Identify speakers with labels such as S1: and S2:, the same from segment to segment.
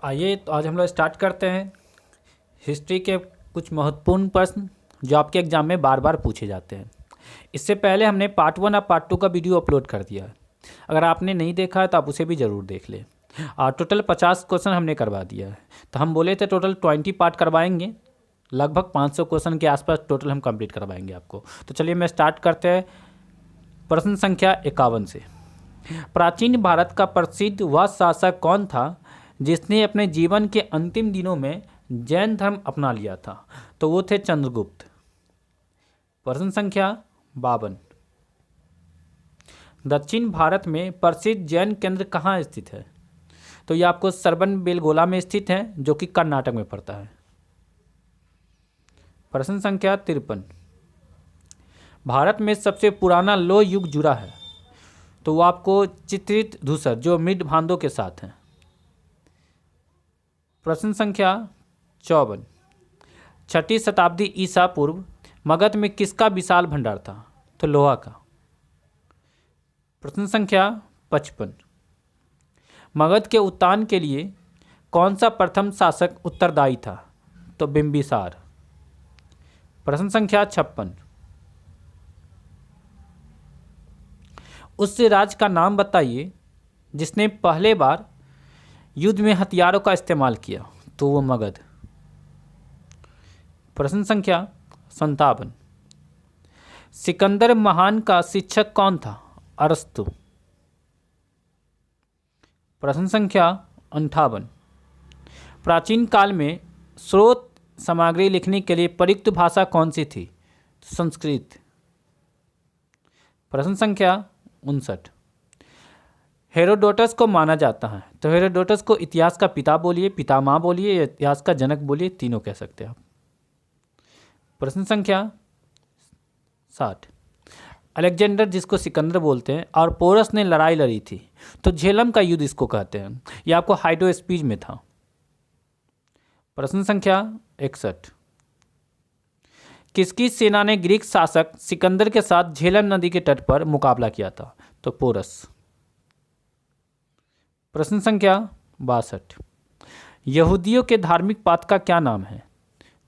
S1: आइए तो आज हम लोग स्टार्ट करते हैं हिस्ट्री के कुछ महत्वपूर्ण प्रश्न जो आपके एग्जाम में बार बार पूछे जाते हैं। इससे पहले हमने पार्ट 1 और पार्ट 2 का वीडियो अपलोड कर दिया है। अगर आपने नहीं देखा है तो आप उसे भी ज़रूर देख लें। और टोटल 50 क्वेश्चन हमने करवा दिया है। तो हम बोले थे टोटल 20 पार्ट करवाएंगे, लगभग 500 क्वेश्चन के आसपास टोटल हम कंप्लीट करवाएंगे आपको। तो चलिए मैं स्टार्ट करते हैं प्रश्न संख्या 51 से। प्राचीन भारत का प्रसिद्ध वह शासक कौन था जिसने अपने जीवन के अंतिम दिनों में जैन धर्म अपना लिया था? तो वो थे चंद्रगुप्त। प्रश्न संख्या 52। दक्षिण भारत में प्रसिद्ध जैन केंद्र कहाँ स्थित है? तो ये आपको श्रवणबेलगोला में स्थित है, जो कि कर्नाटक में पड़ता है। प्रश्न संख्या 53। भारत में सबसे पुराना लौह युग जुड़ा है, तो वो आपको चित्रित धूसर जो मृद भांडों के साथ हैं। प्रश्न संख्या 54। 6ठी शताब्दी ईसा पूर्व मगध में किसका विशाल भंडार था? तो लोहा का। प्रश्न संख्या 55। मगध के उत्थान के लिए कौन सा प्रथम शासक उत्तरदायी था? तो बिंबिसार। प्रश्न संख्या 56। उस राज्य का नाम बताइए जिसने पहले बार युद्ध में हथियारों का इस्तेमाल किया। तो वो मगध। प्रश्न संख्या 57। सिकंदर महान का शिक्षक कौन था? अरस्तु। प्रश्न संख्या 58। प्राचीन काल में स्रोत सामग्री लिखने के लिए प्रयुक्त भाषा कौन सी थी? संस्कृत। प्रश्न संख्या 59। हेरोडोटस को माना जाता है, तो हेरोडोटस को इतिहास का पिता बोलिए, पितामह बोलिए या इतिहास का जनक बोलिए, तीनों कह सकते हैं आप। प्रश्न संख्या 60। अलेक्जेंडर, जिसको सिकंदर बोलते हैं, और पोरस ने लड़ाई लड़ी थी, तो झेलम का युद्ध इसको कहते हैं। यह आपको हाइडो स्पीच में था। प्रश्न संख्या 61। किसकी सेना ने ग्रीक शासक सिकंदर के साथ झेलम नदी के तट पर मुकाबला किया था? तो पोरस। प्रश्न संख्या 62। यहूदियों के धार्मिक पाठ का क्या नाम है?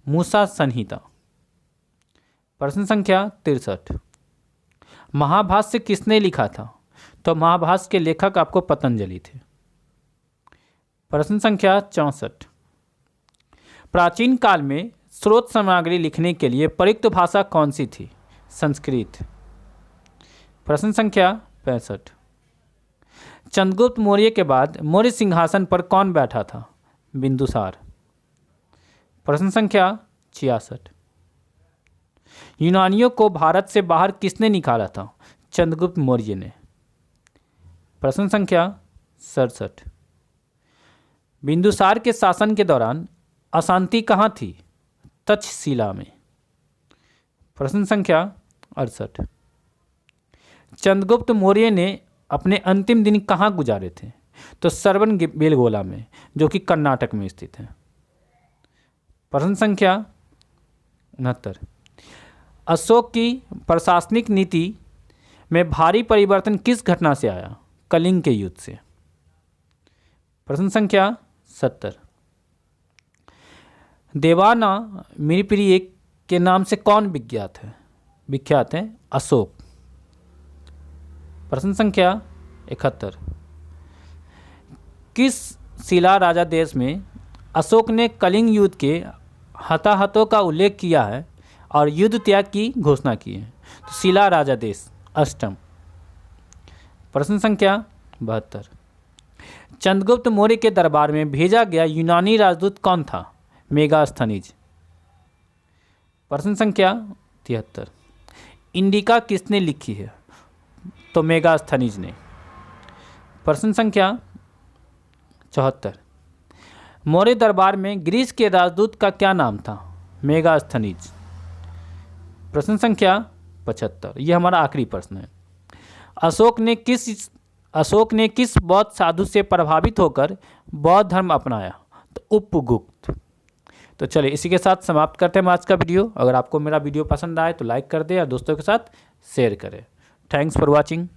S1: मूसा संहिता। प्रश्न संख्या 63। महाभाष्य किसने लिखा था? तो महाभाष्य के लेखक आपको पतंजलि थे। प्रश्न संख्या 64। प्राचीन काल में स्रोत सामग्री लिखने के लिए प्रयुक्त भाषा कौन सी थी? संस्कृत। प्रश्न संख्या 65। चंद्रगुप्त मौर्य के बाद मौर्य सिंहासन पर कौन बैठा था? बिंदुसार। प्रश्न संख्या 66। यूनानियों को भारत से बाहर किसने निकाला था? चंद्रगुप्त मौर्य ने। प्रश्न संख्या 67। बिंदुसार के शासन के दौरान अशांति कहाँ थी? तक्षशिला में। प्रश्न संख्या 68। चंद्रगुप्त मौर्य ने अपने अंतिम दिन कहाँ गुजारे थे? तो श्रवणबेलगोला में, जो कि कर्नाटक में स्थित है। प्रश्न संख्या 69। अशोक की प्रशासनिक नीति में भारी परिवर्तन किस घटना से आया? कलिंग के युद्ध से। प्रश्न संख्या 70। देवाना मिरिप्रिय के नाम से कौन विख्यात है? अशोक। प्रश्न संख्या 71। किस शिला राजा देश में अशोक ने कलिंग युद्ध के हताहतों का उल्लेख किया है और युद्ध त्याग की घोषणा की है? तो शिला राजा देश, अष्टम। प्रश्न संख्या 72। चंद्रगुप्त मौर्य के दरबार में भेजा गया यूनानी राजदूत कौन था? मेगास्थनीज। प्रश्न संख्या 73। इंडिका किसने लिखी है? तो मेगास्थनीज ने। प्रश्न संख्या 74। मौर्य दरबार में ग्रीस के राजदूत का क्या नाम था? मेगास्थनीज। प्रश्न संख्या 75। यह हमारा आखिरी प्रश्न है। अशोक ने किस बौद्ध साधु से प्रभावित होकर बौद्ध धर्म अपनाया? तो उपगुप्त। तो चलिए इसी के साथ समाप्त करते हैं आज का वीडियो। अगर आपको मेरा वीडियो पसंद आए तो लाइक कर दें और दोस्तों के साथ शेयर करें। Thanks for watching.